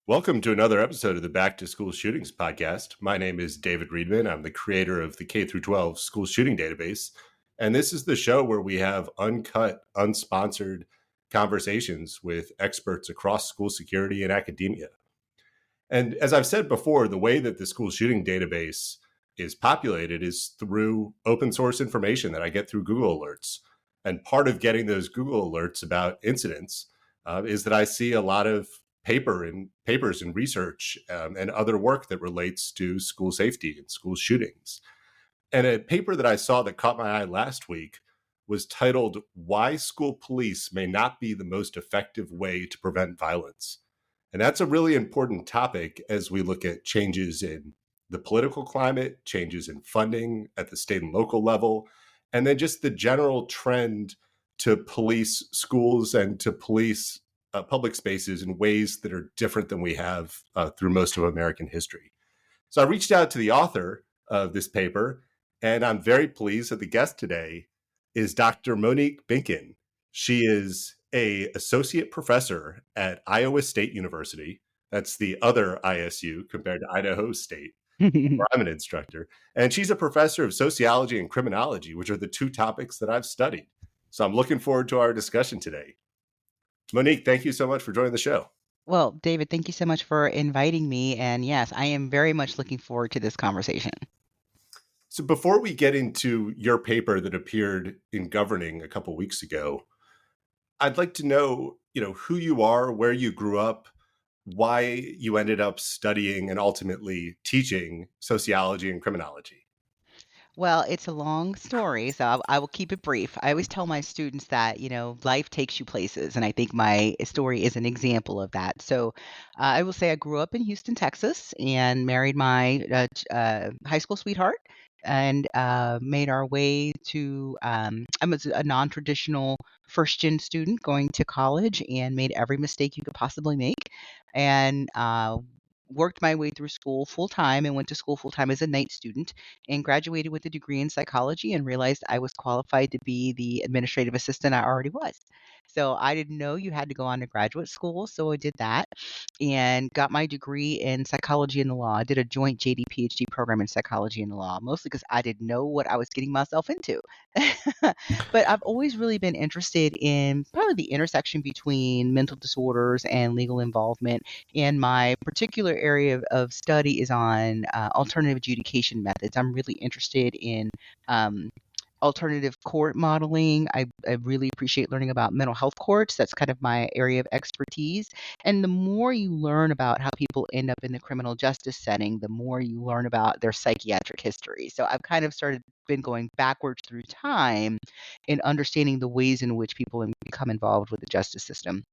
Welcome to another episode of the Back to School Shootings podcast. My name is David Reedman. I'm the creator of the K through 12 school shooting database. And this is the show where we have uncut, unsponsored conversations with experts across school security and academia. And as I've said before, the way that the school shooting database is populated is through open source information that I get through Google Alerts. And part of getting those Google Alerts about incidents is that I see a lot of papers and research and other work that relates to school safety and school shootings. And a paper that I saw that caught my eye last week was titled "Why School Police May Not Be the Most Effective Way to Prevent Violence." And that's a really important topic as we look at changes in the political climate, changes in funding at the state and local level, and then just the general trend to police schools and to police public spaces in ways that are different than we have through most of American history. So I reached out to the author of this paper, and I'm very pleased that the guest today is Dr. Monique Binken. She is a associate professor at Iowa State University. That's the other ISU compared to Idaho State, where I'm an instructor. And she's a professor of sociology and criminology, which are the two topics that I've studied. So I'm looking forward to our discussion today. Monique, thank you so much for joining the show. Well, David, thank you so much for inviting me. And yes, I am very much looking forward to this conversation. So before we get into your paper that appeared in Governing a couple weeks ago, I'd like to know, who you are, where you grew up, why you ended up studying and ultimately teaching sociology and criminology. Well, it's a long story, so I will keep it brief. I always tell my students that, life takes you places, and I think my story is an example of that. So I will say I grew up in Houston, Texas, and married my high school sweetheart. And made our way to, I'm a non traditional first gen student going to college and made every mistake you could possibly make. And worked my way through school full time and went to school full time as a night student and graduated with a degree in psychology and realized I was qualified to be the administrative assistant I already was. So I didn't know you had to go on to graduate school. So I did that and got my degree in psychology and the law. I did a joint JD PhD program in psychology and the law, mostly because I didn't know what I was getting myself into. But I've always really been interested in probably the intersection between mental disorders and legal involvement. And my particular area of study is on alternative adjudication methods. I'm really interested in um, alternative court modeling. I really appreciate learning about mental health courts. That's kind of my area of expertise. And the more you learn about how people end up in the criminal justice setting, the more you learn about their psychiatric history. So I've kind of been going backwards through time in understanding the ways in which people become involved with the justice system.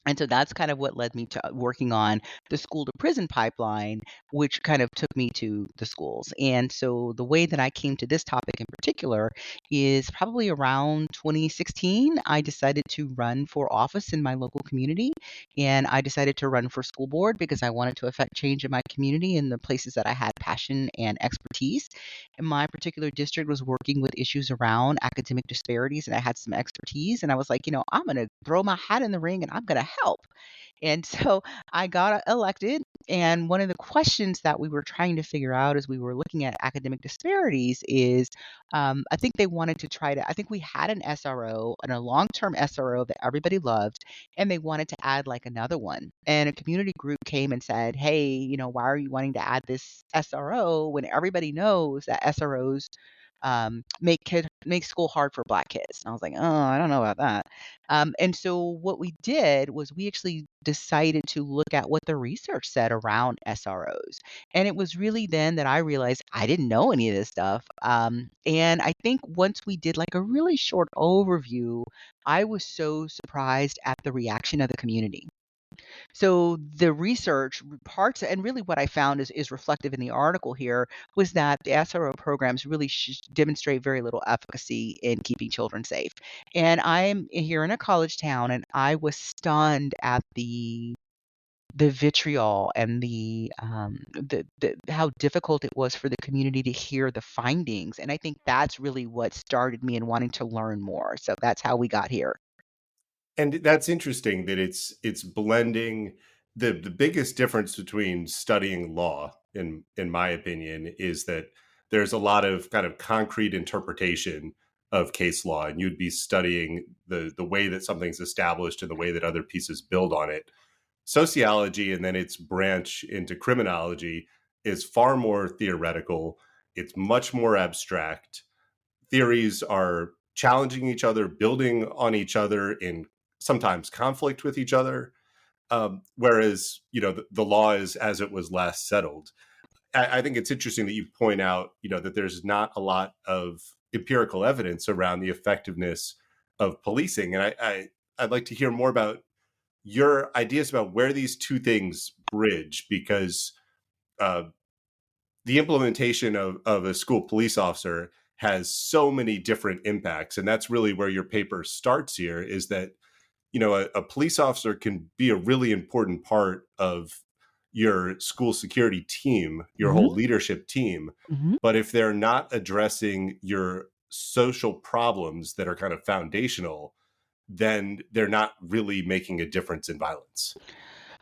And so that's kind of what led me to working on the school to prison pipeline, which kind of took me to the schools. And so the way that I came to this topic in particular is probably around 2016. I decided to run for office in my local community. And I decided to run for school board because I wanted to affect change in my community in the places that I had passion and expertise. And my particular district was working with issues around academic disparities, and I had some expertise. And I was like, I'm going to throw my hat in the ring and I'm going to help. And so I got elected. And one of the questions that we were trying to figure out as we were looking at academic disparities is I think they wanted to I think we had an SRO and a long term SRO that everybody loved, and they wanted to add like another one. And a community group came and said, hey, why are you wanting to add this SRO when everybody knows that SROs make school hard for Black kids? And I was like, oh, I don't know about that. And so what we did was we actually decided to look at what the research said around SROs. And it was really then that I realized I didn't know any of this stuff. And I think once we did like a really short overview, I was so surprised at the reaction of the community. So the research parts, and really what I found is reflective in the article here, was that the SRO programs really demonstrate very little efficacy in keeping children safe. And I'm here in a college town, and I was stunned at the vitriol and the how difficult it was for the community to hear the findings. And I think that's really what started me in wanting to learn more. So that's how we got here. And that's interesting that it's blending the biggest difference between studying law, in my opinion, is that there's a lot of kind of concrete interpretation of case law, and you'd be studying the way that something's established and the way that other pieces build on it. Sociology and then its branch into criminology is far more theoretical. It's much more abstract. Theories are challenging each other, building on each other, in sometimes conflict with each other. Whereas, the law is as it was last settled. I think it's interesting that you point out, that there's not a lot of empirical evidence around the effectiveness of policing. And I'd like to hear more about your ideas about where these two things bridge, because uh, the implementation of a school police officer has so many different impacts. And that's really where your paper starts here, is that, a police officer can be a really important part of your school security team, your Mhm, whole leadership team. mhm. But if they're not addressing your social problems that are kind of foundational, then they're not really making a difference in violence.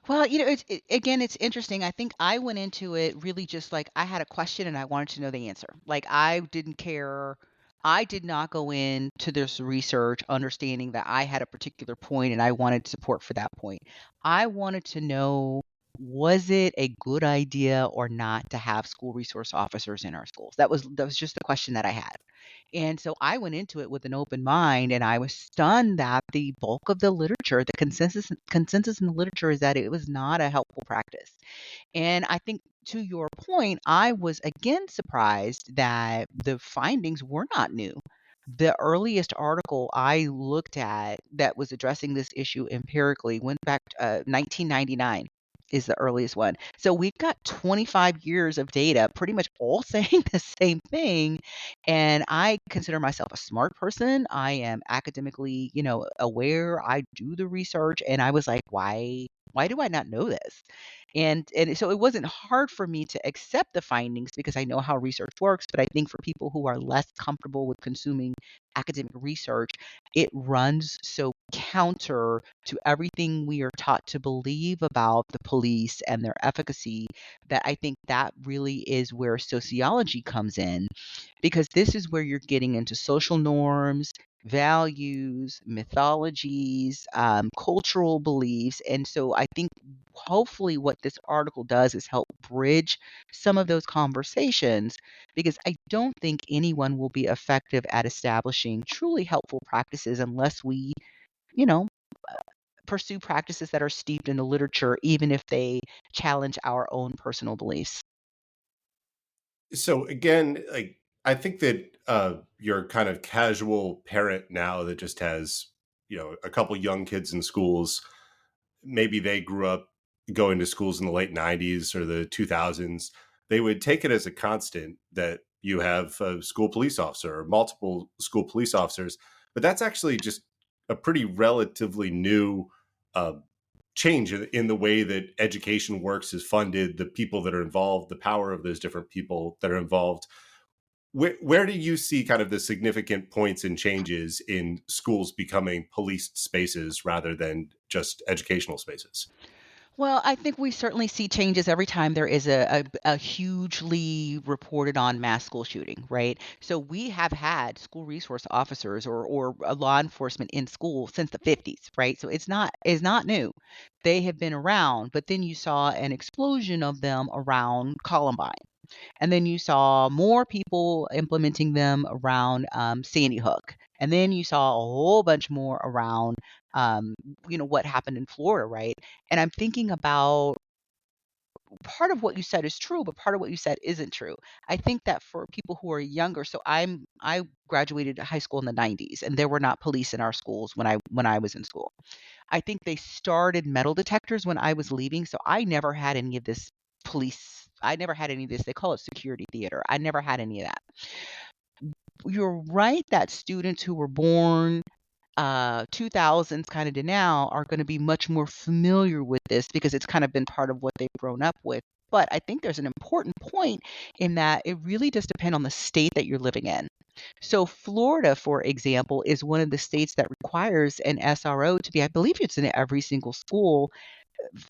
Well, again, it's interesting. I think I went into it really just like I had a question and I wanted to know the answer. Like I didn't care. I did not go into this research understanding that I had a particular point and I wanted support for that point. I wanted to know, was it a good idea or not to have school resource officers in our schools? That was just the question that I had. And so I went into it with an open mind, and I was stunned that the bulk of the literature, the consensus in the literature is that it was not a helpful practice. And I think to your point, I was again surprised that the findings were not new. The earliest article I looked at that was addressing this issue empirically went back to 1999 is the earliest one. So we've got 25 years of data pretty much all saying the same thing. And I consider myself a smart person. I am academically, aware. I do the research and I was like, why do I not know this? And so it wasn't hard for me to accept the findings because I know how research works, but I think for people who are less comfortable with consuming academic research, it runs so counter to everything we are taught to believe about the police and their efficacy that I think that really is where sociology comes in, because this is where you're getting into social norms, values, mythologies, cultural beliefs. And so I think hopefully what this article does is help bridge some of those conversations, because I don't think anyone will be effective at establishing truly helpful practices unless we, you know, pursue practices that are steeped in the literature, even if they challenge our own personal beliefs. So again, like, I think that your kind of casual parent now that just has, a couple young kids in schools, maybe they grew up going to schools in the late 90s or the 2000s, they would take it as a constant that you have a school police officer or multiple school police officers. But that's actually just a pretty relatively new uh, change in the way that education works, is funded, the people that are involved, the power of those different people that are involved. Where do you see kind of the significant points and changes in schools becoming policed spaces rather than just educational spaces? Well, I think we certainly see changes every time there is a hugely reported on mass school shooting, right? So we have had school resource officers or law enforcement in school since the 50s, right? So it's not new. They have been around, but then you saw an explosion of them around Columbine. And then you saw more people implementing them around Sandy Hook. And then you saw a whole bunch more around, what happened in Florida, right? And I'm thinking about part of what you said is true, but part of what you said isn't true. I think that for people who are younger, so I graduated high school in the 90s, and there were not police in our schools when I was in school. I think they started metal detectors when I was leaving, so I never had any of this police. I never had any of this. They call it security theater. I never had any of that. You're right that students who were born 2000s kind of to now are going to be much more familiar with this because it's kind of been part of what they've grown up with. But I think there's an important point in that it really does depend on the state that you're living in. So Florida, for example, is one of the states that requires an SRO to be, I believe it's in every single school.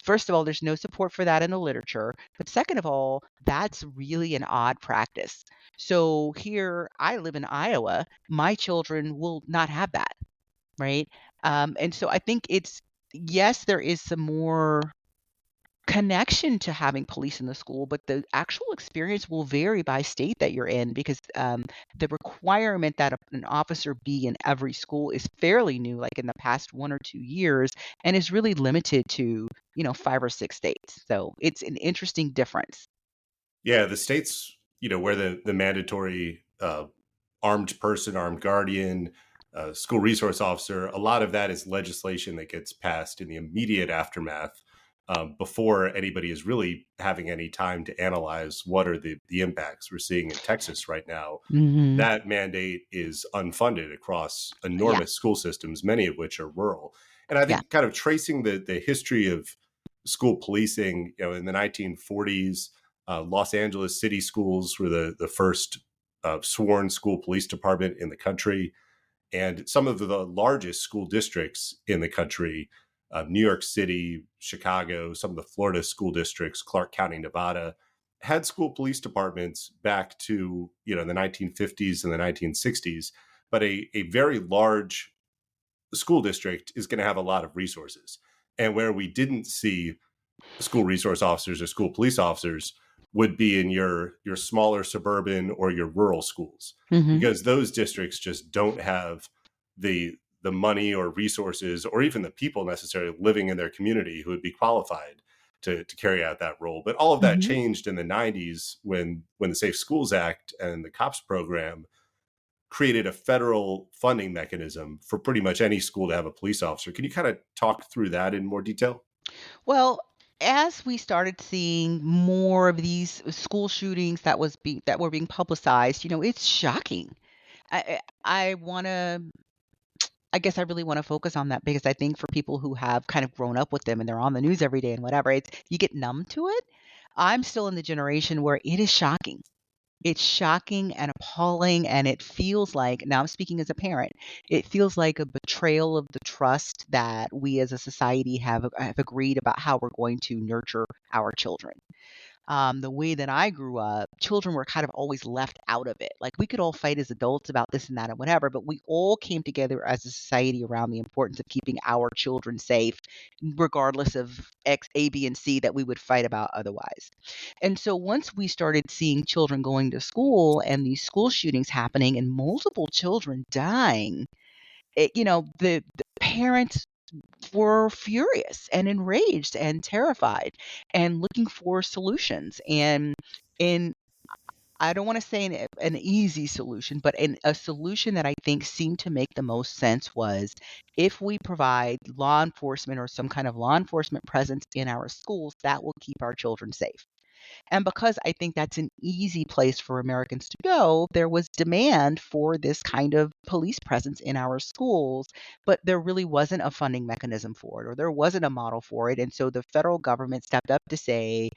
First of all, there's no support for that in the literature. But second of all, that's really an odd practice. So here, I live in Iowa. My children will not have that, right? And so I think it's, yes, there is some more connection to having police in the school, but the actual experience will vary by state that you're in because the requirement that an officer be in every school is fairly new, like in the past 1 or 2 years, and is really limited to, 5 or 6 states. So it's an interesting difference. Yeah, the states, where the mandatory armed person, armed guardian, school resource officer, a lot of that is legislation that gets passed in the immediate aftermath, before anybody is really having any time to analyze what are the impacts. We're seeing in Texas right now. Hmm. That mandate is unfunded across Yeah, enormous school systems, many of which are rural. And I yeah. think kind of tracing the history of school policing, in the 1940s, Los Angeles city schools were the first sworn school police department in the country. And some of the largest school districts in the country, New York City, Chicago, some of the Florida school districts, Clark County, Nevada, had school police departments back to the 1950s and the 1960s. But a very large school district is going to have a lot of resources. And where we didn't see school resource officers or school police officers would be in your smaller suburban or your rural schools, Hmm. because those districts just don't have the money or resources or even the people necessarily living in their community who would be qualified to carry out that role. But all of that Hmm. changed in the 90s when the Safe Schools Act and the COPS program created a federal funding mechanism for pretty much any school to have a police officer. Can you kind of talk through that in more detail? Well, as we started seeing more of these school shootings that were being publicized, it's shocking. I wanna I guess I really wanna focus on that because I think for people who have kind of grown up with them and they're on the news every day and whatever, it's you get numb to it. I'm still in the generation where it is shocking. It's shocking and appalling, and it feels like, now I'm speaking as a parent, it feels like a betrayal of the trust that we as a society have agreed about how we're going to nurture our children. The way that I grew up, children were kind of always left out of it. Like we could all fight as adults about this and that and whatever, but we all came together as a society around the importance of keeping our children safe, regardless of X, A, B, and C that we would fight about otherwise. And so once we started seeing children going to school and these school shootings happening and multiple children dying, the parents were furious and enraged and terrified and looking for solutions. And I don't want to say an easy solution, but a solution that I think seemed to make the most sense was if we provide law enforcement or some kind of law enforcement presence in our schools, that will keep our children safe. And because I think that's an easy place for Americans to go, there was demand for this kind of police presence in our schools, but there really wasn't a funding mechanism for it, or there wasn't a model for it. And so the federal government stepped up to say,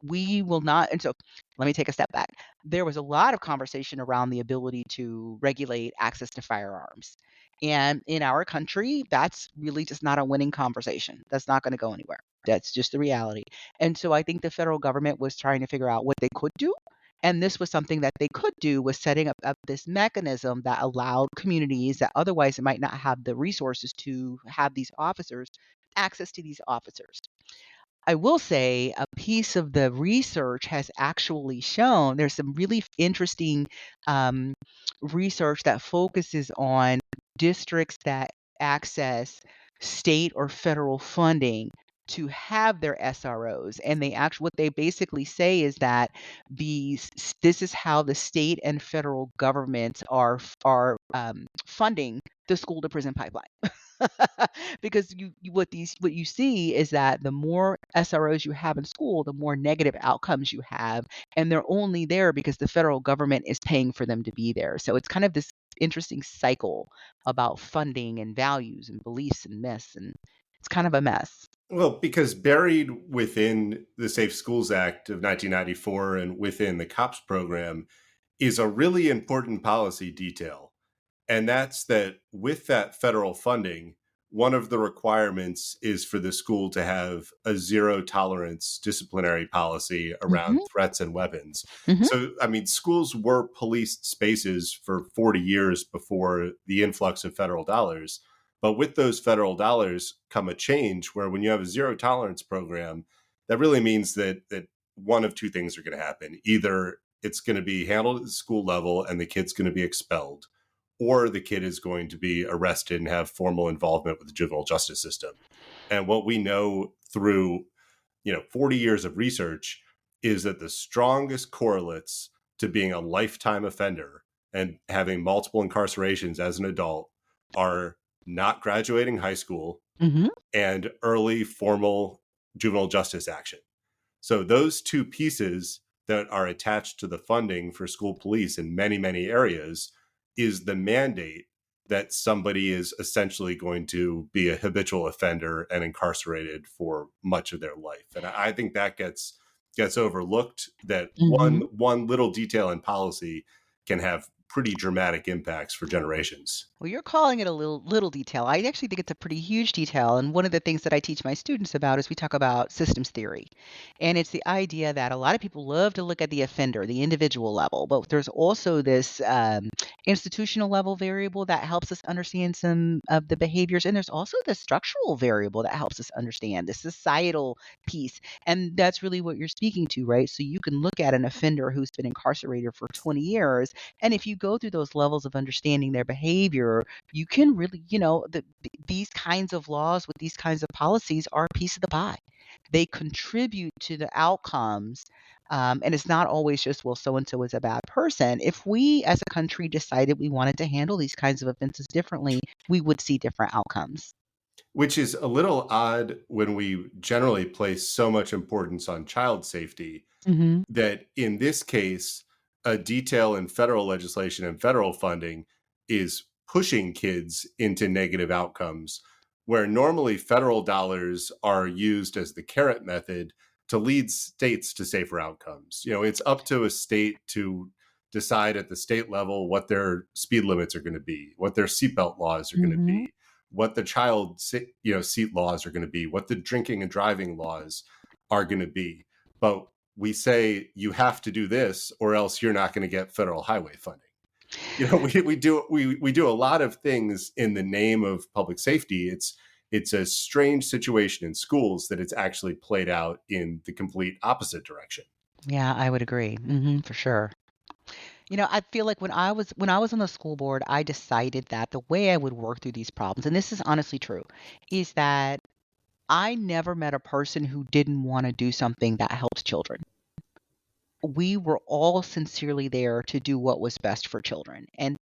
we will not. And so let me take a step back. There was a lot of conversation around the ability to regulate access to firearms. And in our country, that's really just not a winning conversation. That's not going to go anywhere. That's just the reality. And so I think the federal government was trying to figure out what they could do. And this was something that they could do, was setting up this mechanism that allowed communities that otherwise might not have the resources to have these officers access to these officers. I will say a piece of the research has actually shown there's some really interesting um, research that focuses on districts that access state or federal funding to have their SROs. And what they basically say is that this is how the state and federal governments are funding the school to prison pipeline. Because what you see is that the more SROs you have in school, the more negative outcomes you have, and they're only there because the federal government is paying for them to be there. So it's kind of this interesting cycle about funding and values and beliefs and myths, and it's kind of a mess. Well, because buried within the Safe Schools Act of 1994 and within the COPS program is a really important policy detail. And that's that with that federal funding, one of the requirements is for the school to have a zero tolerance disciplinary policy around Mhm. threats and weapons. Mhm. So, I mean, schools were policed spaces for 40 years before the influx of federal dollars. But with those federal dollars come a change where when you have a zero tolerance program, that really means that one of two things are going to happen. Either it's going to be handled at the school level and the kid's going to be expelled, or the kid is going to be arrested and have formal involvement with the juvenile justice system. And what we know through 40 years of research is that the strongest correlates to being a lifetime offender and having multiple incarcerations as an adult are not graduating high school Mhm. and early formal juvenile justice action. So those two pieces that are attached to the funding for school police in many, many areas is the mandate that somebody is essentially going to be a habitual offender and incarcerated for much of their life. And I think that gets overlooked, that Mhm. one little detail in policy can have pretty dramatic impacts for generations. Well, you're calling it a little detail. I actually think it's a pretty huge detail. And one of the things that I teach my students about is we talk about systems theory. And it's the idea that a lot of people love to look at the offender, the individual level, but there's also this institutional level variable that helps us understand some of the behaviors. And there's also the structural variable that helps us understand the societal piece. And that's really what you're speaking to, right? So you can look at an offender who's been incarcerated for 20 years, and if you go through those levels of understanding their behavior, you can really, these kinds of laws with these kinds of policies are a piece of the pie. They contribute to the outcomes. And it's not always just, well, so and so is a bad person. If we as a country decided we wanted to handle these kinds of offenses differently, we would see different outcomes. Which is a little odd when we generally place so much importance on child safety, Hmm. that in this case, a detail in federal legislation and federal funding is pushing kids into negative outcomes, where normally federal dollars are used as the carrot method to lead states to safer outcomes. It's up to a state to decide at the state level what their speed limits are going to be, what their seatbelt laws are going to Hmm. be, what the seat laws are going to be, what the drinking and driving laws are going to be. But we say you have to do this or else you're not going to get federal highway funding. We do a lot of things in the name of public safety. It's a strange situation in schools that it's actually played out in the complete opposite direction. Yeah, I would agree. For sure. I feel like when I was on the school board, I decided that the way I would work through these problems, and this is honestly true, is that I never met a person who didn't want to do something that helps children. We were all sincerely there to do what was best for children. And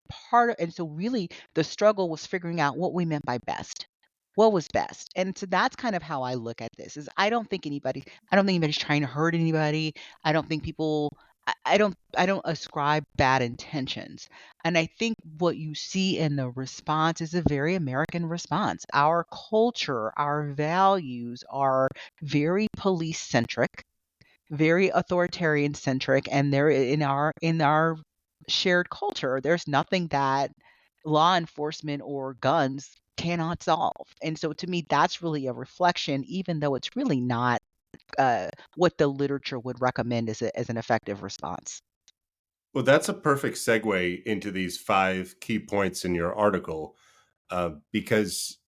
so really the struggle was figuring out what we meant by best. What was best? And so that's kind of how I look at this is I don't think anybody's trying to hurt anybody. I don't think people I don't ascribe bad intentions. And I think what you see in the response is a very American response. Our culture, our values are very police centric, very authoritarian centric, and there in our shared culture, there's nothing that law enforcement or guns cannot solve. And so to me, that's really a reflection, even though it's really not what the literature would recommend as an effective response. Well, that's a perfect segue into these 5 key points in your article, because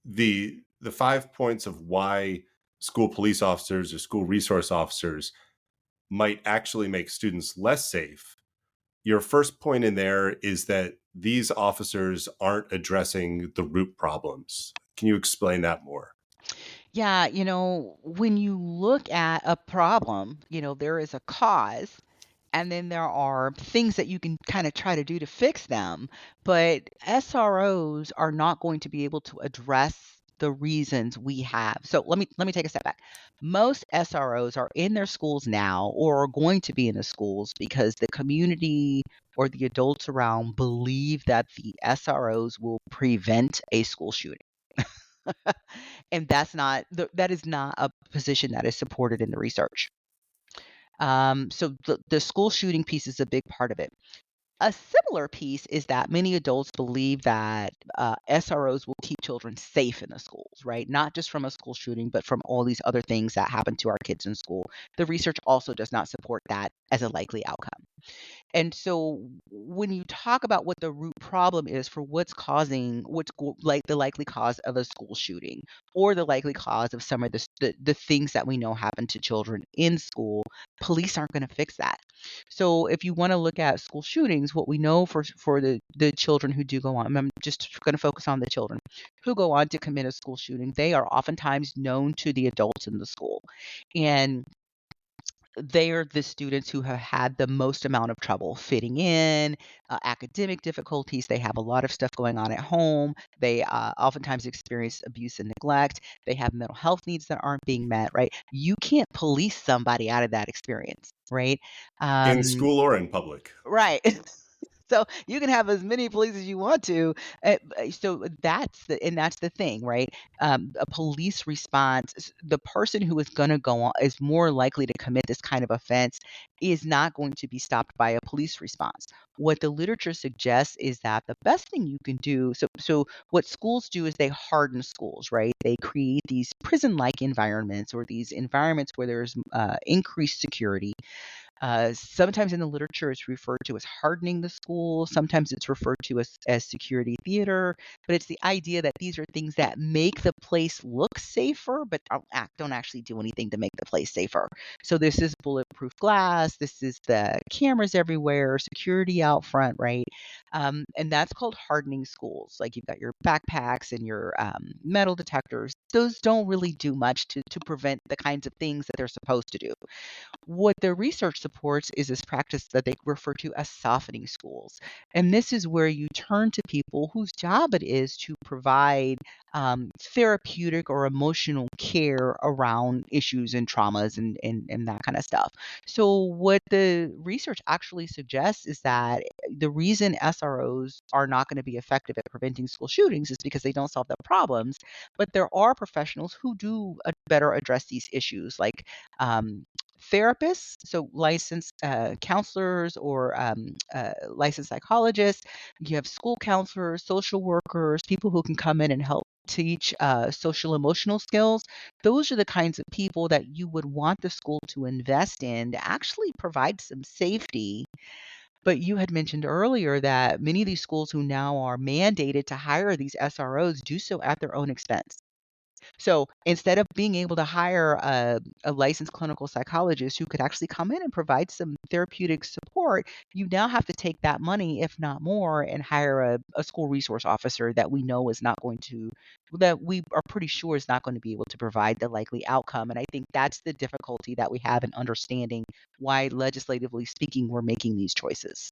the 5 points of why school police officers or school resource officers might actually make students less safe. Your first point in there is that these officers aren't addressing the root problems. Can you explain that more? Yeah, when you look at a problem, there is a cause. And then there are things that you can kind of try to do to fix them, but SROs are not going to be able to address the reasons we have. So let me take a step back. Most SROs are in their schools now or are going to be in the schools because the community or the adults around believe that the SROs will prevent a school shooting. And that is not a position that is supported in the research. So the school shooting piece is a big part of it. A similar piece is that many adults believe that SROs will keep children safe in the schools, right? Not just from a school shooting, but from all these other things that happen to our kids in school. The research also does not support that as a likely outcome. And so when you talk about what the root problem is for like the likely cause of a school shooting or the likely cause of some of the things that we know happen to children in school, police aren't going to fix that. So if you want to look at school shootings, what we know for the children who do go on, I'm just going to focus on the children who go on to commit a school shooting, they are oftentimes known to the adults in the school. And they are the students who have had the most amount of trouble fitting in, academic difficulties. They have a lot of stuff going on at home. They oftentimes experience abuse and neglect. They have mental health needs that aren't being met, right? You can't police somebody out of that experience, right? In Um, school or in public. right. So you can have as many police as you want to. So that's the thing, right? A police response, the person who is going to go on is more likely to commit this kind of offense is not going to be stopped by a police response. What the literature suggests is that the best thing you can do. So what schools do is they harden schools, right? They create these prison-like environments or these environments where there's increased security. Sometimes in the literature, it's referred to as hardening the school. Sometimes it's referred to as security theater. But it's the idea that these are things that make the place look safer, but don't actually do anything to make the place safer. So this is bulletproof glass. This is the cameras everywhere, security out front, right? And that's called hardening schools. Like you've got your backpacks and your metal detectors. Those don't really do much to prevent the kinds of things that they're supposed to do. What the research supports is this practice that they refer to as softening schools. And this is where you turn to people whose job it is to provide therapeutic or emotional care around issues and traumas and that kind of stuff. So, what the research actually suggests is that the reason SROs are not going to be effective at preventing school shootings is because they don't solve the problems, but there are professionals who do better address these issues, like um, therapists, so licensed counselors or licensed psychologists. You have school counselors, social workers, people who can come in and help teach social emotional skills. Those are the kinds of people that you would want the school to invest in to actually provide some safety. But you had mentioned earlier that many of these schools who now are mandated to hire these SROs do so at their own expense. So instead of being able to hire a licensed clinical psychologist who could actually come in and provide some therapeutic support, you now have to take that money, if not more, and hire a school resource officer that we know is not going to, that we are pretty sure is not going to be able to provide the likely outcome. And I think that's the difficulty that we have in understanding why, legislatively speaking, we're making these choices.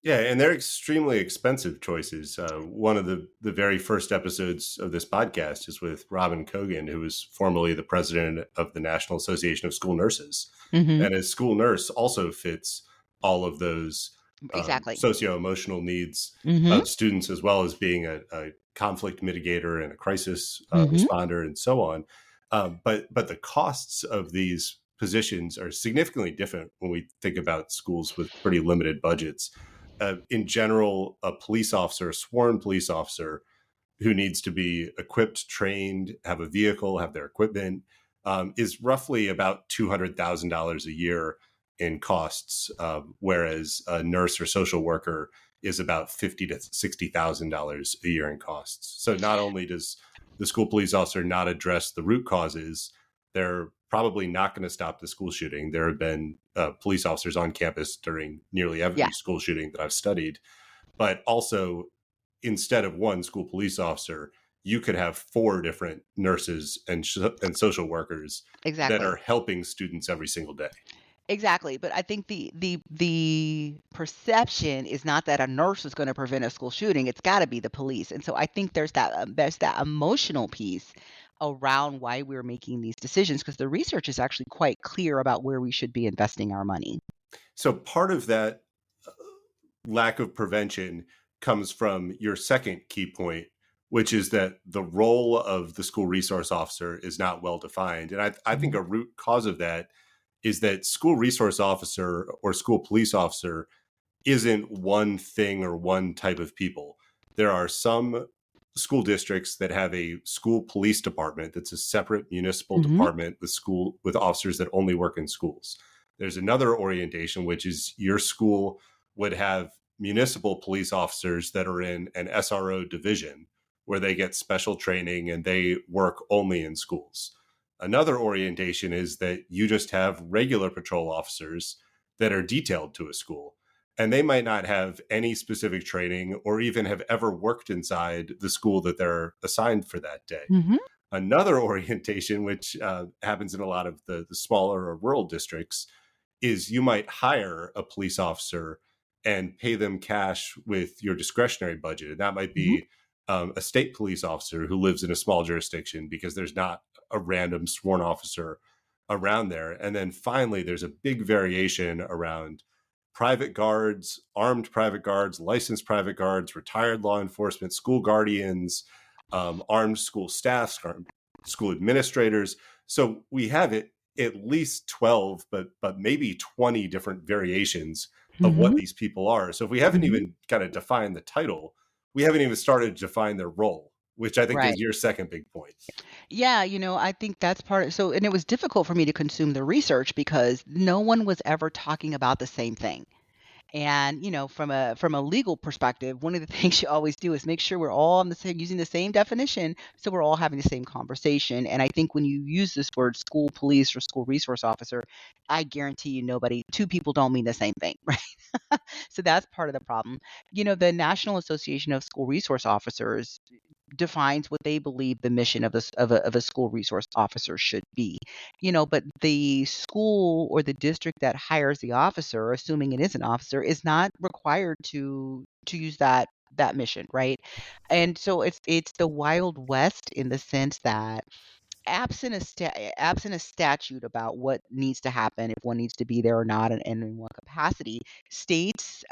Yeah, and they're extremely expensive choices. One of the very first episodes of this podcast is with Robin Cogan, who was formerly the president of the National Association of School Nurses, Hmm. and a school nurse also fits all of those Exactly. socio-emotional needs Hmm. of students, as well as being a conflict mitigator and a crisis Hmm. responder, and so on. But the costs of these positions are significantly different when we think about schools with pretty limited budgets. In general, a police officer, a sworn police officer who needs to be equipped, trained, have a vehicle, have their equipment, is roughly about $200,000 a year in costs, whereas a nurse or social worker is about $50,000 to $60,000 a year in costs. So not only does the school police officer not address the root causes, they're probably not going to stop the school shooting. There have been police officers on campus during nearly Yeah, every school shooting that I've studied, but also instead of one school police officer, you could have four different nurses and social workers that exactly. are helping students every single day. Exactly, but I think the perception is not that a nurse is gonna prevent a school shooting, it's gotta be the police, and so I think there's that emotional piece around why we're making these decisions because the research is actually quite clear about where we should be investing our money. So part of that lack of prevention comes from your second key point, which is that the role of the school resource officer is not well defined. And I think Mhm. a root cause of that is that school resource officer or school police officer isn't one thing or one type of people. There are some school districts that have a school police department that's a separate municipal Mhm. department with officers that only work in schools. There's another orientation, which is your school would have municipal police officers that are in an SRO division where they get special training and they work only in schools. Another orientation is that you just have regular patrol officers that are detailed to a school, and they might not have any specific training or even have ever worked inside the school that they're assigned for that day. Mhm. Another orientation, which happens in a lot of the smaller or rural districts, is you might hire a police officer and pay them cash with your discretionary budget. And that might Mhm. be a state police officer who lives in a small jurisdiction because there's not a random sworn officer around there. And then finally, there's a big variation around private guards, armed private guards, licensed private guards, retired law enforcement, school guardians, armed school staffs, school administrators. So we have it at least 12, but maybe 20 different variations of what Mhm. these people are. So if we haven't Mhm. even kind of defined the title, we haven't even started to define their role, which I think Right. is your second big point. Yeah, I think that's part of so and it was difficult for me to consume the research because no one was ever talking about the same thing. And, from a legal perspective, one of the things you always do is make sure we're all on the same using the same definition, so we're all having the same conversation. And I think when you use this word school police or school resource officer, I guarantee you nobody two people don't mean the same thing, right? So that's part of the problem. The National Association of School Resource Officers defines what they believe the mission of a school resource officer should be. But the school or the district that hires the officer, assuming it is an officer, is not required to use that mission, right? And so it's the Wild West in the sense that absent a statute about what needs to happen, if one needs to be there or not, and in what capacity, states,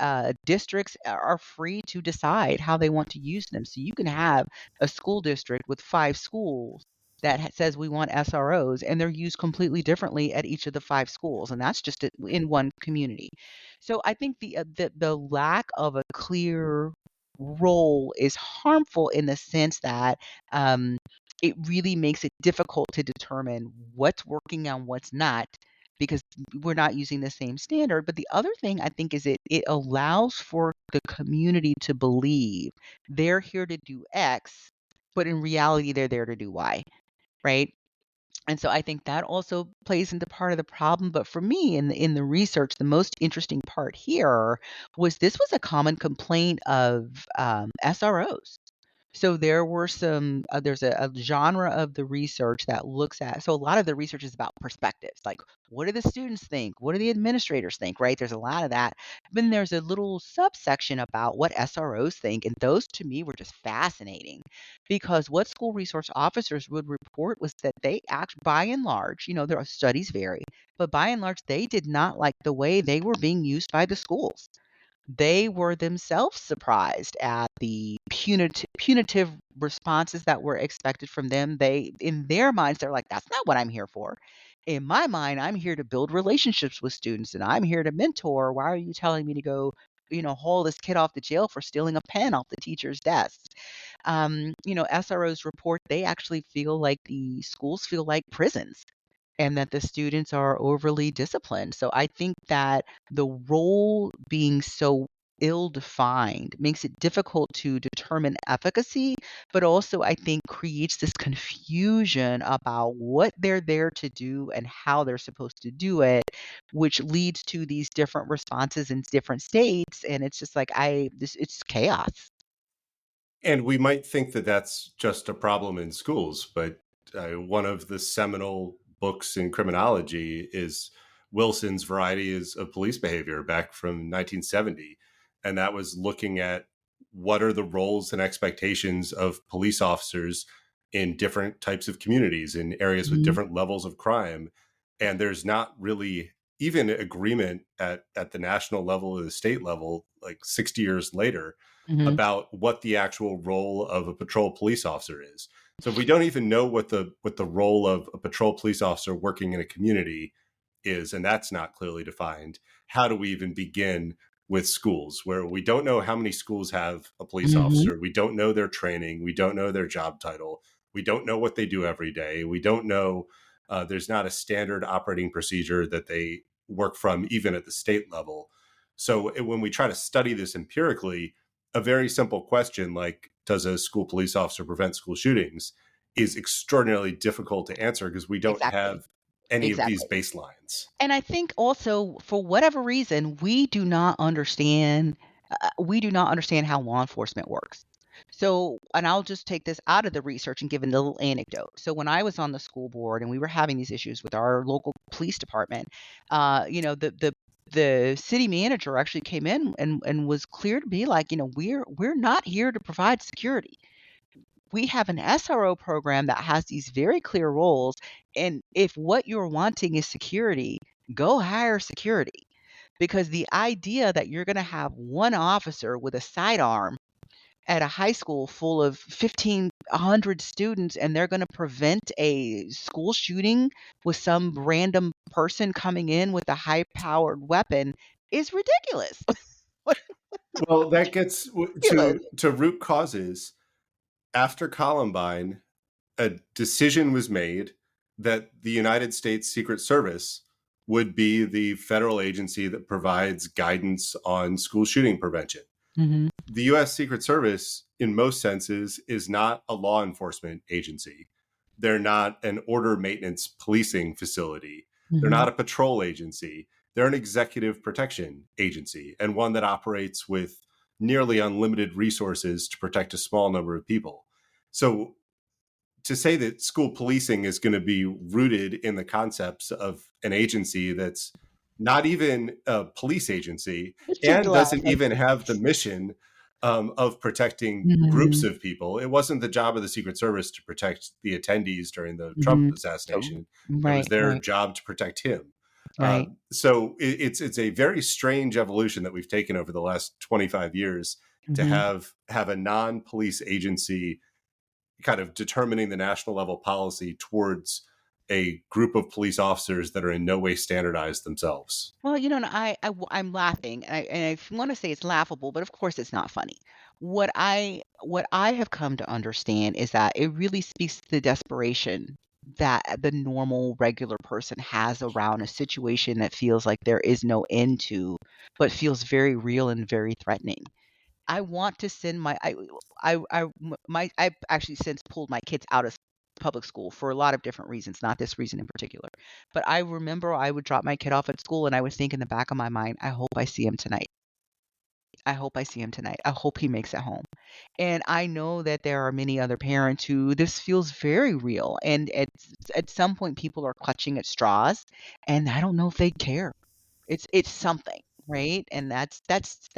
districts are free to decide how they want to use them. So you can have a school district with 5 schools that says we want SROs, and they're used completely differently at each of the 5 schools, and that's just in one community. So I think the lack of a clear role is harmful in the sense that um, it really makes it difficult to determine what's working and what's not because we're not using the same standard. But the other thing I think is it allows for the community to believe they're here to do X, but in reality they're there to do Y, right? And so I think that also plays into part of the problem. But for me, in the research, the most interesting part here was this was a common complaint of SROs. So there were there's a genre of the research that looks at, so a lot of the research is about perspectives, like what do the students think? What do the administrators think, right? There's a lot of that. Then there's a little subsection about what SROs think. And those to me were just fascinating because what school resource officers would report was that they act by and large, there are studies vary, but by and large, they did not like the way they were being used by the schools. They were themselves surprised at the punitive responses that were expected from them. In their minds, they're like, "That's not what I'm here for. In my mind, I'm here to build relationships with students, and I'm here to mentor. Why are you telling me to go, haul this kid off to jail for stealing a pen off the teacher's desk?" SROs report they actually feel like the schools feel like prisons and that the students are overly disciplined. So I think that the role being so ill-defined makes it difficult to determine efficacy, but also I think creates this confusion about what they're there to do and how they're supposed to do it, which leads to these different responses in different states. And it's just like it's chaos. And we might think that that's just a problem in schools, but one of the seminal books in criminology is Wilson's Varieties of Police Behavior back from 1970. And that was looking at what are the roles and expectations of police officers in different types of communities, in areas with Mhm, different levels of crime. And there's not really even agreement at the national level or the state level, like 60 years later, mhm. about what the actual role of a patrol police officer is. So if we don't even know what the role of a patrol police officer working in a community is, and that's not clearly defined, how do we even begin with schools, where we don't know how many schools have a police Mhm. officer. We don't know their training. We don't know their job title. We don't know what they do every day. We don't know, there's not a standard operating procedure that they work from, even at the state level. So when we try to study this empirically, a very simple question like, does a school police officer prevent school shootings, is extraordinarily difficult to answer because we don't Exactly. have any of these Exactly. baselines. And I think also for whatever reason, we do not understand how law enforcement works. So, and I'll just take this out of the research and give a little anecdote. So when I was on the school board and we were having these issues with our local police department, the city manager actually came in and was clear to be like, we're not here to provide security. We have an SRO program that has these very clear roles. And if what you're wanting is security, go hire security. Because the idea that you're going to have one officer with a sidearm at a high school full of 1,500 students and they're going to prevent a school shooting with some random person coming in with a high powered weapon is ridiculous. Well, that gets Ridiculous. to root causes. After Columbine, a decision was made that the United States Secret Service would be the federal agency that provides guidance on school shooting prevention. Mhm, The US Secret Service, in most senses, is not a law enforcement agency. They're not an order maintenance policing facility. They're mhm. not a patrol agency. They're an executive protection agency, and one that operates with nearly unlimited resources to protect a small number of people. So to say that school policing is going to be rooted in the concepts of an agency that's not even a police agency It's just and doesn't laughing. even have the mission of protecting groups Mhm, of people. It wasn't the job of the Secret Service to protect the attendees during the Trump mhm. So assassination. It was right, their right, job to protect him. right. So it's a very strange evolution that we've taken over the last 25 years to Mhm. have a non-police agency kind of determining the national level policy towards a group of police officers that are in no way standardized themselves. Well, and I'm laughing, and I wanna say it's laughable, but of course it's not funny. What I have come to understand is that it really speaks to the desperation that the normal, regular person has around a situation that feels like there is no end to, but feels very real and very threatening. I want to send I've actually since pulled my kids out of public school for a lot of different reasons, not this reason in particular. But I remember I would drop my kid off at school and I would think in the back of my mind, I hope I see him tonight. I hope I see him tonight. I hope he makes it home. And I know that there are many other parents who this feels very real. And at some point people are clutching at straws and I don't know if they care. It's something, right? And that's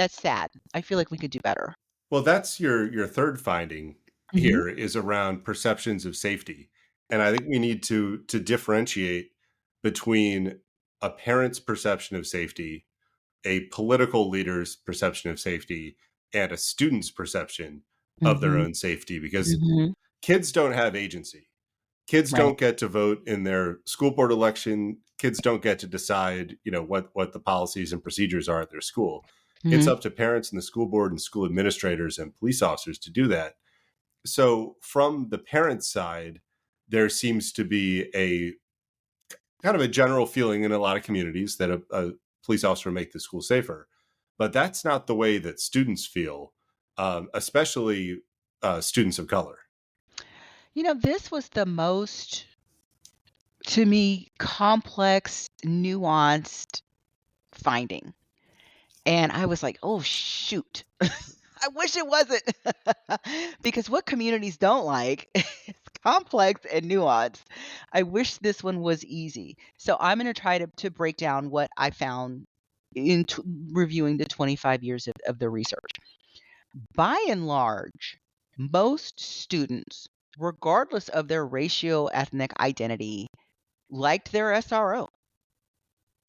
sad. I feel like we could do better. Well, that's your third finding Mhm. here is around perceptions of safety. And I think we need to differentiate between a parent's perception of safety, a political leader's perception of safety, and a student's perception of their Mhm. own safety, because Mhm. kids don't have agency. Kids Right. don't get to vote in their school board election. Kids don't get to decide, what the policies and procedures are at their school. It's Mhm. up to parents and the school board and school administrators and police officers to do that. So from the parents' side, there seems to be a kind of a general feeling in a lot of communities that a police officer will make the school safer. But that's not the way that students feel, especially students of color. This was the most, to me, complex, nuanced finding. And I was like, "Oh, shoot." I wish it wasn't. Because what communities don't like is complex and nuanced. I wish this one was easy. So I'm gonna try to break down what I found in reviewing the 25 years of the research. By and large, most students, regardless of their racial ethnic identity, liked their SRO,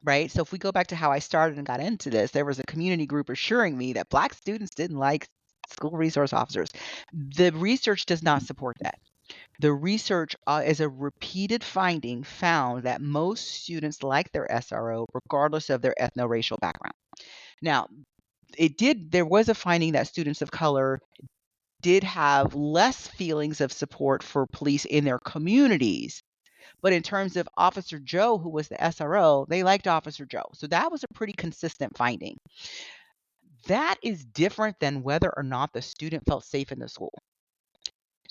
right? So if we go back to how I started and got into this, there was a community group assuring me that Black students didn't like school resource officers. The research does not support that. The research, as a repeated finding, found that most students like their SRO regardless of their ethno-racial background. Now, there was a finding that students of color did have less feelings of support for police in their communities. But in terms of Officer Joe, who was the SRO, they liked Officer Joe. So that was a pretty consistent finding. That is different than whether or not the student felt safe in the school.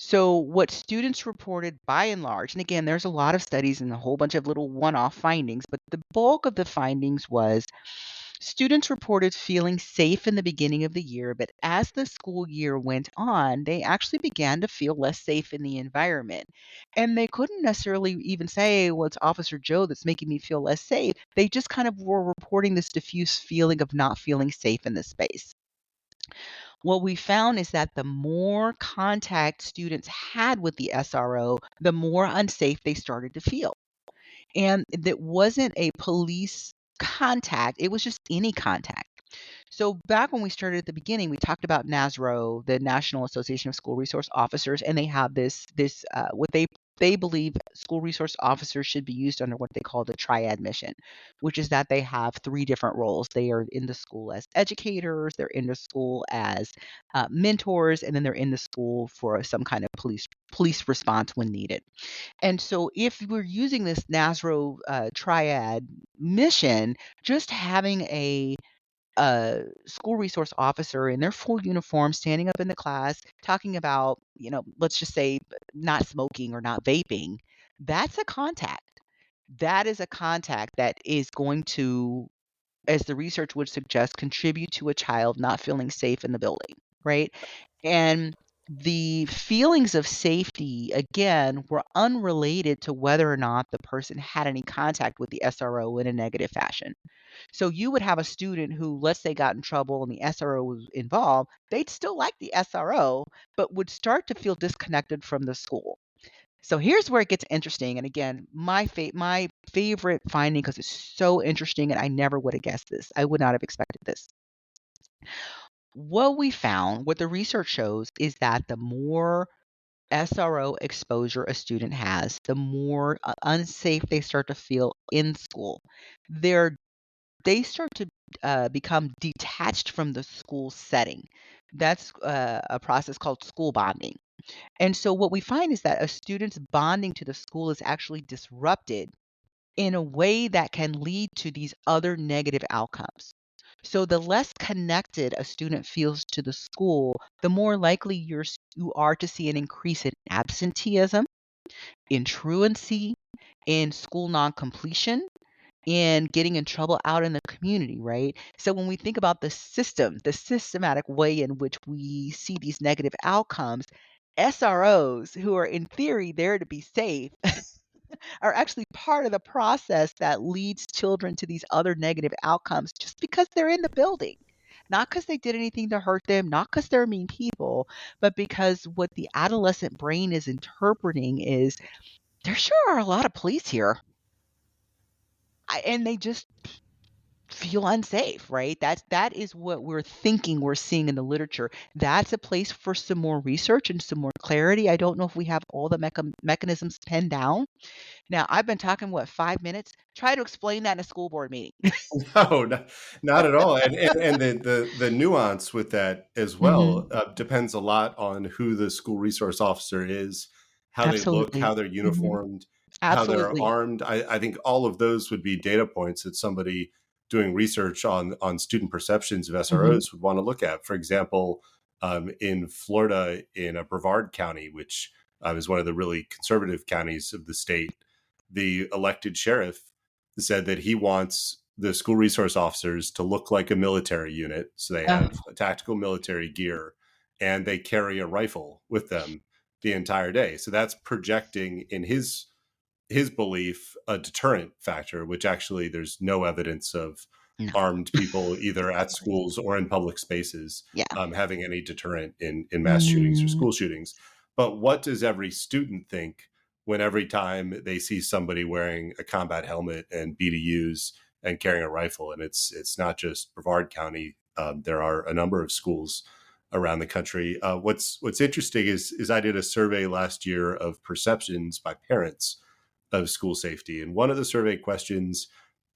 So, what students reported by and large, and again, there's a lot of studies and a whole bunch of little one off findings, but the bulk of the findings was students reported feeling safe in the beginning of the year, but as the school year went on, they actually began to feel less safe in the environment. And they couldn't necessarily even say, well, it's Officer Joe that's making me feel less safe. They just kind of were reporting this diffuse feeling of not feeling safe in the space. What we found is that the more contact students had with the SRO, the more unsafe they started to feel. And that wasn't a police contact, it was just any contact. So back when we started at the beginning, we talked about NASRO, the National Association of School Resource Officers, and they have this what they believe school resource officers should be used under what they call the triad mission, which is that they have three different roles. They are in the school as educators, they're in the school as mentors, and then they're in the school for some kind of police response when needed. And so if we're using this NASRO triad mission, just having a school resource officer in their full uniform standing up in the class talking about, let's just say not smoking or not vaping, that's a contact. That is a contact that is going to, as the research would suggest, contribute to a child not feeling safe in the building, right? And the feelings of safety, again, were unrelated to whether or not the person had any contact with the SRO in a negative fashion. So you would have a student who, let's say, got in trouble and the SRO was involved, they'd still like the SRO, but would start to feel disconnected from the school. So here's where it gets interesting. And again, my favorite finding, because it's so interesting and I never would have guessed this. I would not have expected this. What we found, what the research shows, is that the more SRO exposure a student has, the more unsafe they start to feel in school. They're they start to become detached from the school setting. That's a process called school bonding. And so what we find is that a student's bonding to the school is actually disrupted in a way that can lead to these other negative outcomes. So the less connected a student feels to the school, the more likely you are to see an increase in absenteeism, in truancy, in school non-completion, and getting in trouble out in the community, right? So when we think about the systematic way in which we see these negative outcomes, SROs, who are in theory there to be safe, are actually part of the process that leads children to these other negative outcomes just because they're in the building. Not because they did anything to hurt them, not because they're mean people, but because what the adolescent brain is interpreting is there sure are a lot of police here. And they just feel unsafe, right? That is what we're thinking we're seeing in the literature. That's a place for some more research and some more clarity. I don't know if we have all the mechanisms penned down. Now, I've been talking, what, 5 minutes? Try to explain that in a school board meeting. No, not at all. And the nuance with that as well Mhm. depends a lot on who the school resource officer is, how they look, Absolutely. how they're Mhm. uniformed, how they're Absolutely. armed. I think all of those would be data points that somebody doing research on student perceptions of Mhm. SROs would want to look at. For example, in Florida, in Brevard County, which is one of the really conservative counties of the state, the elected sheriff said that he wants the school resource officers to look like a military unit. So they Oh, have a tactical military gear and they carry a rifle with them the entire day. So that's projecting in his belief a deterrent factor, which actually there's no evidence of no. armed people either at schools or in public spaces Yeah. having any deterrent in mass shootings or Mm, school shootings. But what does every student think when every time they see somebody wearing a combat helmet and BDUs and carrying a rifle? And it's not just Brevard County. There are a number of schools around the country. What's interesting is I did a survey last year of perceptions by parents of school safety. And one of the survey questions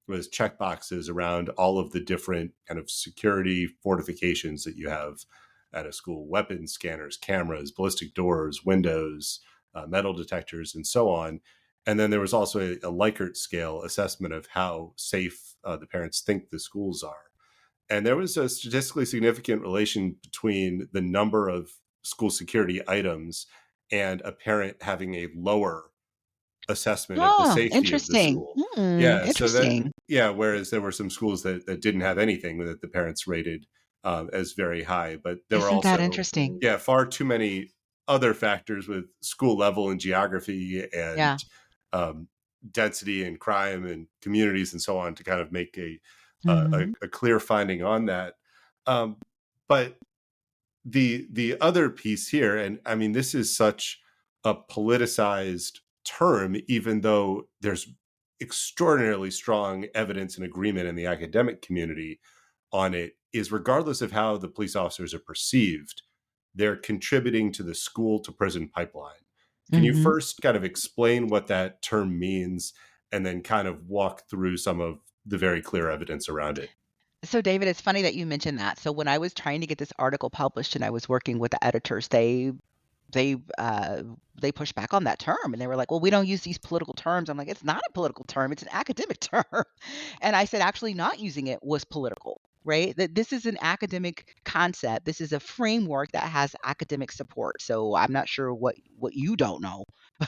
was check boxes around all of the different kind of security fortifications that you have at a school: weapons scanners, cameras, ballistic doors, windows, metal detectors, and so on. And then there was also a Likert scale assessment of how safe the parents think the schools are. And there was a statistically significant relation between the number of school security items and a parent having a lower assessment of the Oh, safety of the interesting. school. Yeah. So that, Interesting. yeah, whereas there were some schools that didn't have anything that the parents rated as very high, but there were Isn't that also, interesting? yeah, far too many other factors with school level and geography and Yeah. um, density and crime and communities and so on to kind of make Mhm. a clear finding on that. Um, but the other piece here, and I mean, this is such a politicized term, even though there's extraordinarily strong evidence and agreement in the academic community on it, is regardless of how the police officers are perceived, they're contributing to the school to prison pipeline. Can you Mhm. first kind of explain what that term means and then kind of walk through some of the very clear evidence around it? So, David, it's funny that you mentioned that. So, when I was trying to get this article published and I was working with the editors, they uh, they pushed back on that term and they were like, "Well, we don't use these political terms." I'm like, "It's not a political term; it's an academic term." And I said, actually, not using it was political, right? That this is an academic concept. This is a framework that has academic support. So I'm not sure what you don't know,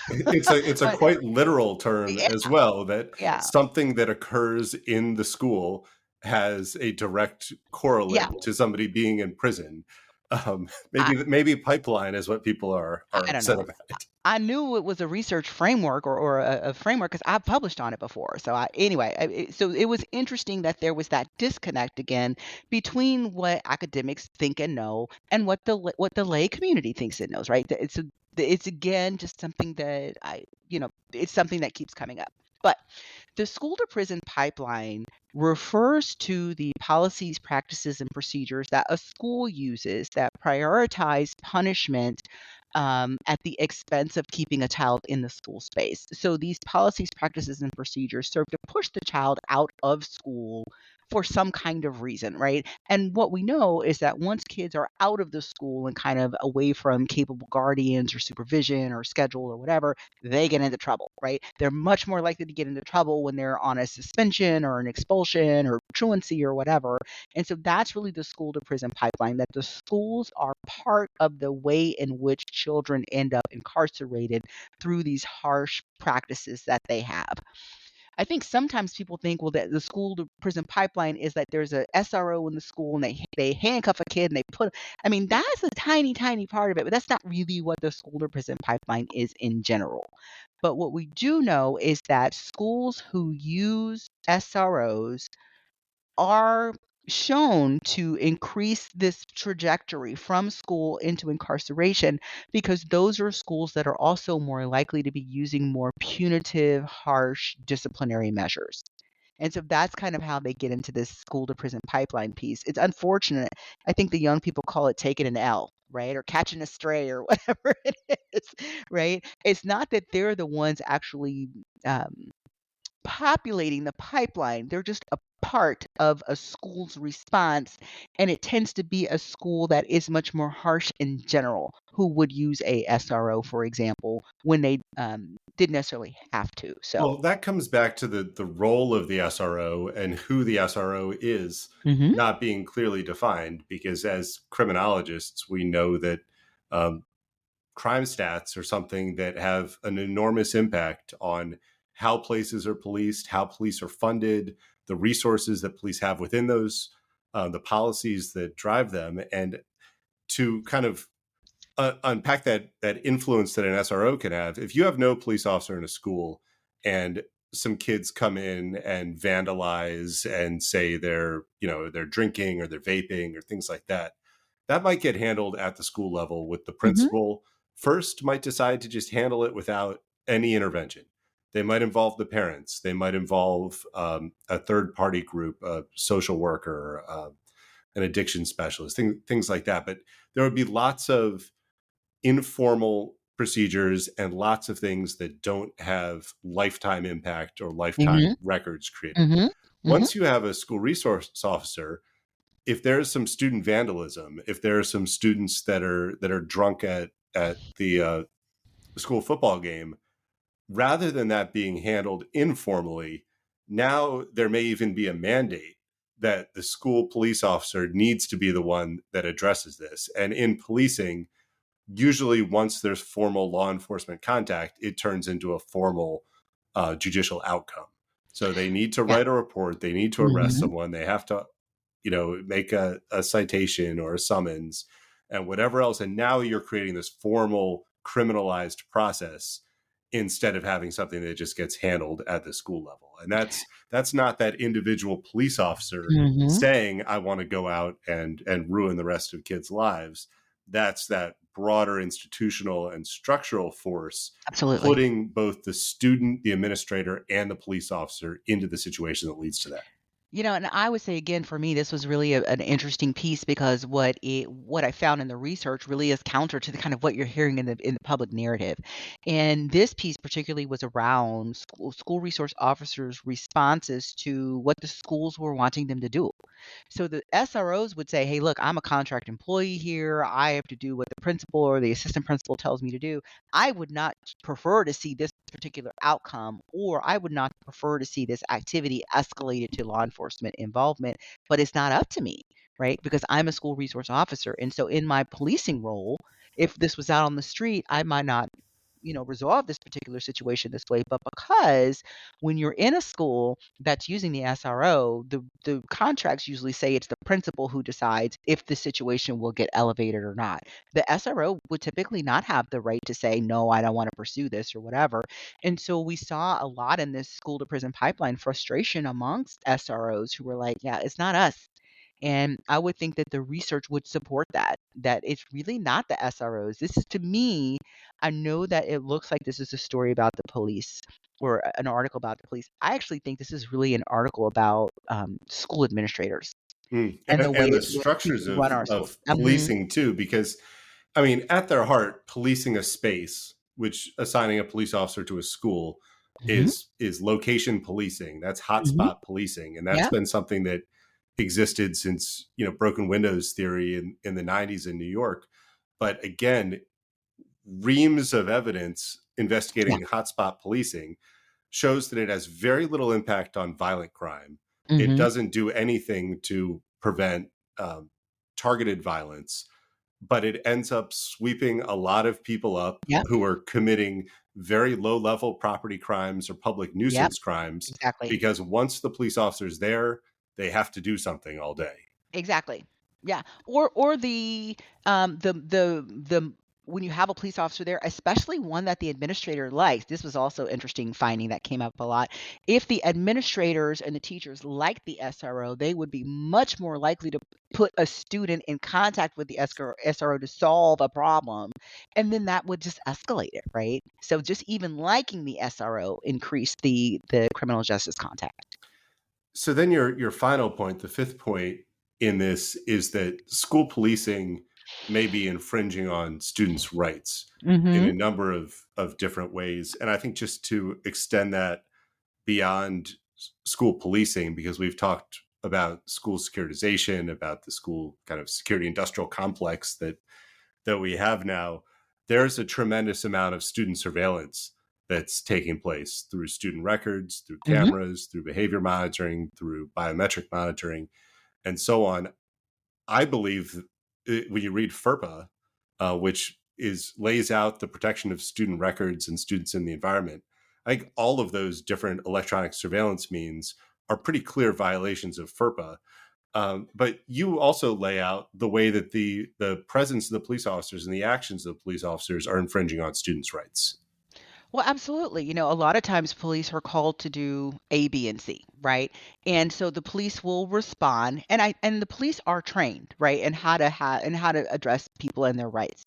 It's a but quite literal term yeah, as well, that yeah, something that occurs in the school has a direct yeah. correlate to somebody being in prison. I, Maybe pipeline is what people are I don't upset know. about. I knew it was a research framework or a framework because I published on it before. So anyway, so it was interesting that there was that disconnect again between what academics think and know and what the lay community thinks it knows. Right? It's again just something that it's something that keeps coming up. But the school to prison pipeline refers to the policies, practices, and procedures that a school uses that prioritize punishment at the expense of keeping a child in the school space. So these policies, practices, and procedures serve to push the child out of school for some kind of reason, right? And what we know is that once kids are out of the school and kind of away from capable guardians or supervision or schedule or whatever, they get into trouble, right? They're much more likely to get into trouble when they're on a suspension or an expulsion or truancy or whatever. And so that's really the school to prison pipeline, that the schools are part of the way in which children end up incarcerated through these harsh practices that they have. I think sometimes people think, well, that the school to prison pipeline is that there's a SRO in the school and they handcuff a kid and they put. I mean, that's a tiny, tiny part of it, but that's not really what the school to prison pipeline is in general. But what we do know is that schools who use SROs are shown to increase this trajectory from school into incarceration because those are schools that are also more likely to be using more punitive, harsh disciplinary measures. And so that's kind of how they get into this school to prison pipeline piece. It's unfortunate. I think the young people call it taking an L, right? Or catching a stray or whatever it is, right? It's not that they're the ones actually populating the pipeline. They're just a part of a school's response, and it tends to be a school that is much more harsh in general, who would use a SRO, for example, when they didn't necessarily have to. So, Well, that comes back to the role of the SRO and who the SRO is hmm not being clearly defined, because as criminologists, we know that um, crime stats are something that have an enormous impact on how places are policed, how police are funded, the resources that police have within those, the policies that drive them, and to kind of unpack that influence that an SRO can have. If you have no police officer in a school and some kids come in and vandalize and say they're drinking or they're vaping or things like that, that might get handled at the school level with the hmm principal first might decide to just handle it without any intervention. They might involve the parents. They might involve a third party group, a social worker, an addiction specialist, things like that. But there would be lots of informal procedures and lots of things that don't have lifetime impact or lifetime hmm records created. hmm Mhm. Once you have a school resource officer, if there's some student vandalism, if there are some students that are drunk at the school football game, rather than that being handled informally, now there may even be a mandate that the school police officer needs to be the one that addresses this. And in policing, usually once there's formal law enforcement contact, it turns into a formal judicial outcome. So they need to Yeah. write a report, they need to arrest Mhm. someone, they have to, make a citation or a summons and whatever else. And now you're creating this formal criminalized process instead of having something that just gets handled at the school level. And that's not that individual police officer Mhm. saying, I want to go out and ruin the rest of kids' lives. That's that broader institutional and structural force Absolutely. putting both the student, the administrator, and the police officer into the situation that leads to that. And I would say again, for me, this was really an interesting piece because what I found in the research really is counter to the kind of what you're hearing in the public narrative. And this piece particularly was around school resource officers' responses to what the schools were wanting them to do. So the SROs would say, "Hey, look, I'm a contract employee here. I have to do what the principal or the assistant principal tells me to do. I would not prefer to see this particular outcome, or I would not prefer to see this activity escalated to law enforcement involvement, but it's not up to me, right? Because I'm a school resource officer. And so in my policing role, if this was out on the street, I might not resolve this particular situation this way. But because when you're in a school that's using the SRO, the contracts usually say it's the principal who decides if the situation will get elevated or not. The SRO would typically not have the right to say, no, I don't want to pursue this or whatever. And so we saw a lot in this school to prison pipeline frustration amongst SROs who were like, yeah, it's not us. And I would think that the research would support that it's really not the SROs. This is, to me, I know that it looks like this is a story about the police or an article about the police. I actually think this is really an article about school administrators and the way And the that structures people run our schools. of Mhm, policing too, because I mean, at their heart, policing a space, which assigning a police officer to a school mhm, is location policing. That's mhm. hotspot policing, and that's Yeah, been something that existed since broken windows theory in the 90s in New York. But again, reams of evidence yeah. investigating hotspot policing shows that it has very little impact on violent crime. It Mhm. doesn't do anything to prevent um, targeted violence, but it ends up sweeping a lot of people up Yep, who are committing very low level property crimes or public yep, nuisance crimes exactly. because once the police officer's there, they have to do something all day. Exactly. Yeah. Or the when you have a police officer there, especially one that the administrator likes. This was also interesting finding that came up a lot. If the administrators and the teachers like the SRO, they would be much more likely to put a student in contact with the SRO to solve a problem, and then that would just escalate it, right? So just even liking the SRO increased the criminal justice contact. So then your final point, the fifth point in this is that school policing may be infringing on students' rights in a Mhm. number of different ways. And I think just to extend that beyond school policing, because we've talked about school securitization, about the school kind of security industrial complex that we have now, there's a tremendous amount of student surveillance that's taking place through student records, through Mhm. cameras, through behavior monitoring, through biometric monitoring, and so on. I believe when you read FERPA, which is lays out the protection of student records and students in the environment, I think all of those different electronic surveillance means are pretty clear violations of FERPA. But you also lay out the way that the presence of the police officers and the actions of the police officers are infringing on students' rights. Well, absolutely. A lot of times police are called to do A, B, and C, right? And so the police will respond, and the police are trained, right, and how to address people and their rights.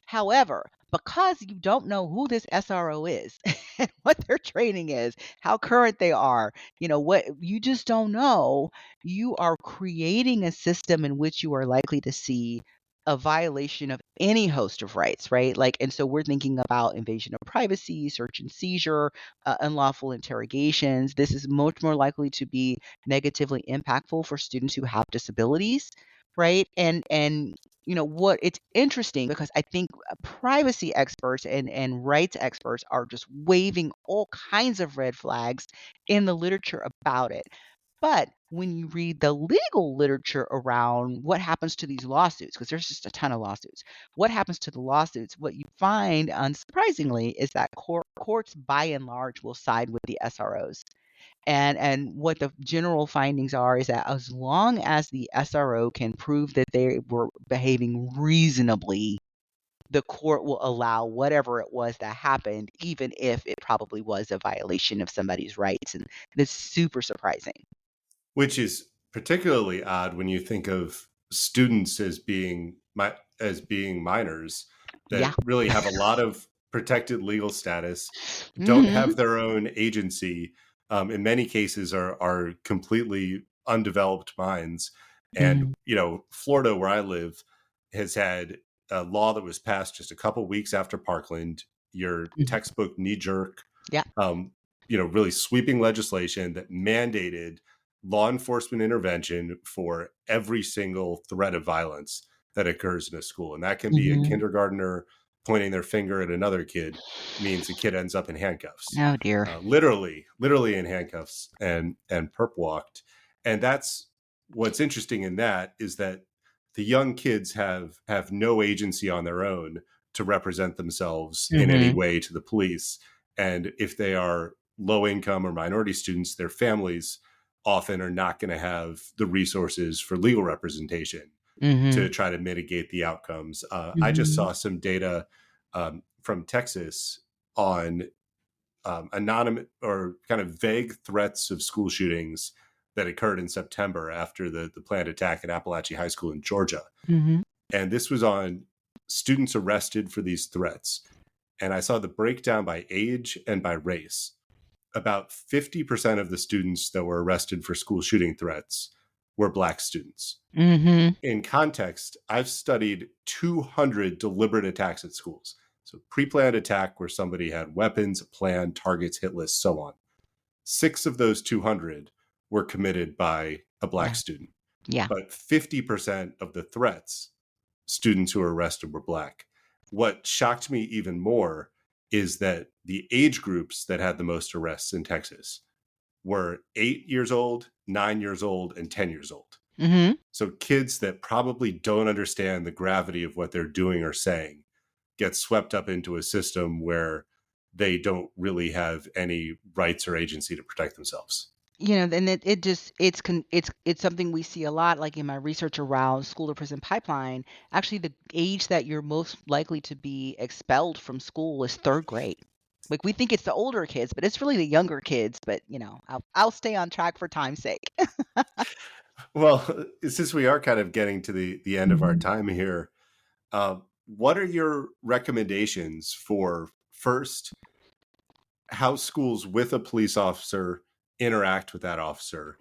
However, because you don't know who this SRO is and what their training is, how current they are, what you just don't know, you are creating a system in which you are likely to see a violation of any host of rights, right? Like, and so we're thinking about invasion of privacy, search and seizure, unlawful interrogations. This is much more likely to be negatively impactful for students who have disabilities, right? And what it's interesting because I think privacy experts and rights experts are just waving all kinds of red flags in the literature about it. But when you read the legal literature around what happens to these lawsuits, because there's just a ton of lawsuits, what happens to the lawsuits, what you find, unsurprisingly, is that courts by and large will side with the SROs. And what the general findings are is that as long as the SRO can prove that they were behaving reasonably, the court will allow whatever it was that happened, even if it probably was a violation of somebody's rights. And that's super surprising. Which is particularly odd when you think of students as being minors that Yeah. really have a lot of protected legal status, don't Mhm. have their own agency, in many cases are completely undeveloped minds. And Mhm. Florida, where I live, has had a law that was passed just a couple weeks after Parkland, your Mhm. textbook knee jerk, Yeah. um, really sweeping legislation that mandated law enforcement intervention for every single threat of violence that occurs in a school. And that can be a Mhm. kindergartner pointing their finger at another kid, means the kid ends up in handcuffs, Oh, dear. literally in handcuffs and perp walked. And that's what's interesting in that is that the young kids have no agency on their own to represent themselves in any Mhm. way to the police. And if they are low income or minority students, their families often are not going to have the resources for legal representation to Mhm. try to mitigate the outcomes. I just Mhm. saw some data from Texas on anonymous or kind of vague threats of school shootings that occurred in September after the planned attack at Appalachian High School in Georgia. Mhm. And this was on students arrested for these threats. And I saw the breakdown by age and by race. About 50% of the students that were arrested for school shooting threats were Black students. Mhm. In context, I've studied 200 deliberate attacks at schools. So, pre planned attack where somebody had weapons, a plan, targets, hit lists, so on. 6 of those 200 were committed by a Black Yeah. student. Yeah. But 50% of the threats, students who were arrested were Black. What shocked me even more is that the age groups that had the most arrests in Texas were 8 years old, 9 years old, and 10 years old. Mhm. So kids that probably don't understand the gravity of what they're doing or saying get swept up into a system where they don't really have any rights or agency to protect themselves. And it just it's something we see a lot, like in my research around school to prison pipeline. Actually, the age that you're most likely to be expelled from school is 3rd grade. Like, we think it's the older kids, but it's really the younger kids. But I'll stay on track for time's sake. Well, since we are kind of getting to the end of our Mhm. time here, what are your recommendations for first how schools with a police officer interact with that officer?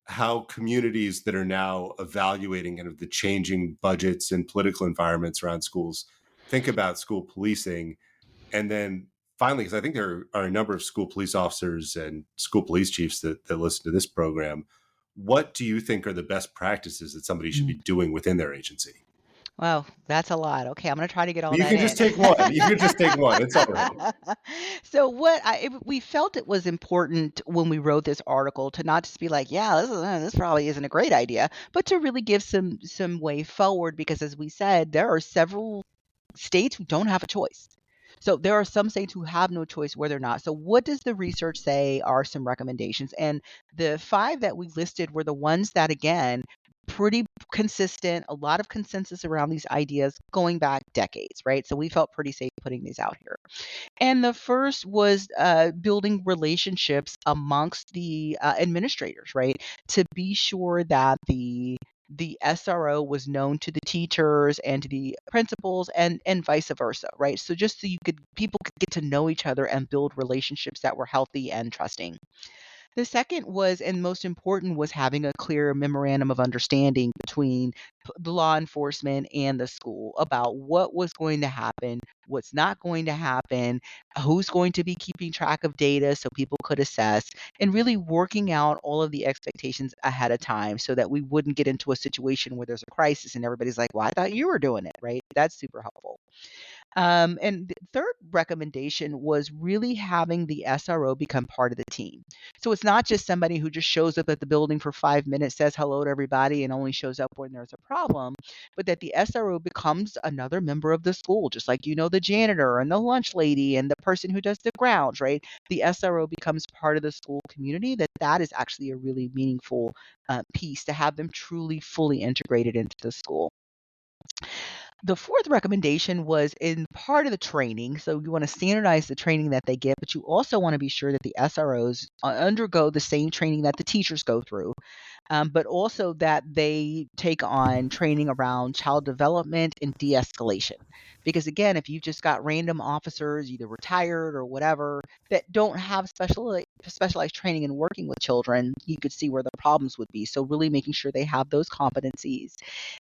How communities that are now evaluating kind of the changing budgets and political environments around schools think about school policing? And then finally, because I think there are a number of school police officers and school police chiefs that listen to this program, what do you think are the best practices that somebody should be doing within their agency? Well, that's a lot. Okay, I'm gonna try to get all You that can just in. take one. You can just take one. It's all right. So we felt it was important when we wrote this article to not just be like, yeah, this probably isn't a great idea, but to really give some way forward because as we said, there are several states who don't have a choice. So there are some states who have no choice where they're not. So what does the research say are some recommendations? And the 5 that we listed were the ones that again pretty consistent, a lot of consensus around these ideas going back decades, right? So we felt pretty safe putting these out here. And the first was building relationships amongst the administrators, right? To be sure that the SRO was known to the teachers and to the principals and vice versa, right? So just so people could get to know each other and build relationships that were healthy and trusting. The second was, and most important, was having a clear memorandum of understanding between the law enforcement and the school about what was going to happen, what's not going to happen, who's going to be keeping track of data so people could assess, and really working out all of the expectations ahead of time so that we wouldn't get into a situation where there's a crisis and everybody's like, well, I thought you were doing it, right? That's super helpful. And the third recommendation was really having the SRO become part of the team. So it's not just somebody who just shows up at the building for 5 minutes, says hello to everybody, and only shows up when there's a problem, but that the SRO becomes another member of the school, just like the janitor and the lunch lady and the person who does the grounds, right? The SRO becomes part of the school community. That is actually a really meaningful piece to have them truly fully integrated into the school. The fourth recommendation was in part of the training. So you want to standardize the training that they get, but you also want to be sure that the SROs undergo the same training that the teachers go through, but also that they take on training around child development and de escalation. Because again, if you've just got random officers, either retired or whatever, that don't have specialized training in working with children, you could see where the problems would be. So, really making sure they have those competencies.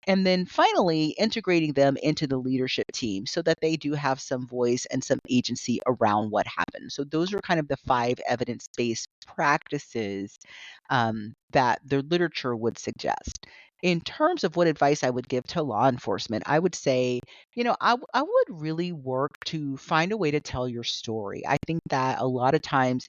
And then finally, integrating them into the leadership team so that they do have some voice and some agency around what happened. So, those are kind of the five evidence based practices that the literature would suggest. In terms of what advice I would give to law enforcement, I would say, I would really work to find a way to tell your story. I think that a lot of times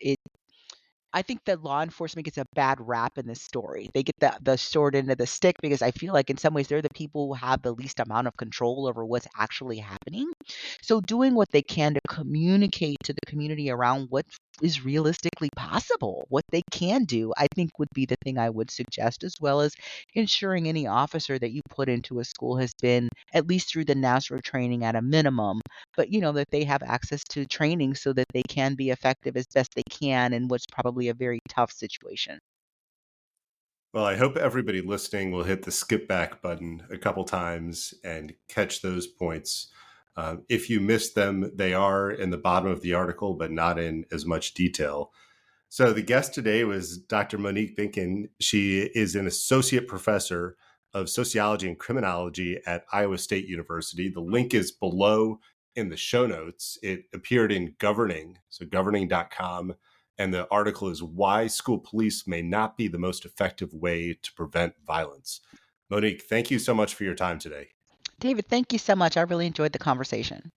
I think that law enforcement gets a bad rap in this story. They get the short end of the stick because I feel like in some ways they're the people who have the least amount of control over what's actually happening. So doing what they can to communicate to the community around what is realistically possible, what they can do, I think would be the thing I would suggest, as well as ensuring any officer that you put into a school has been at least through the NASRO training at a minimum, but that they have access to training so that they can be effective as best they can in what's probably a very tough situation. Well, I hope everybody listening will hit the skip back button a couple times and catch those points. If you missed them, they are in the bottom of the article, but not in as much detail. So the guest today was Dr. Monique Binken. She is an associate professor of sociology and criminology at Iowa State University. The link is below in the show notes. It appeared in Governing, so governing.com. And the article is Why School Police May Not Be the Most Effective Way to Prevent Violence. Monique, thank you so much for your time today. David, thank you so much. I really enjoyed the conversation.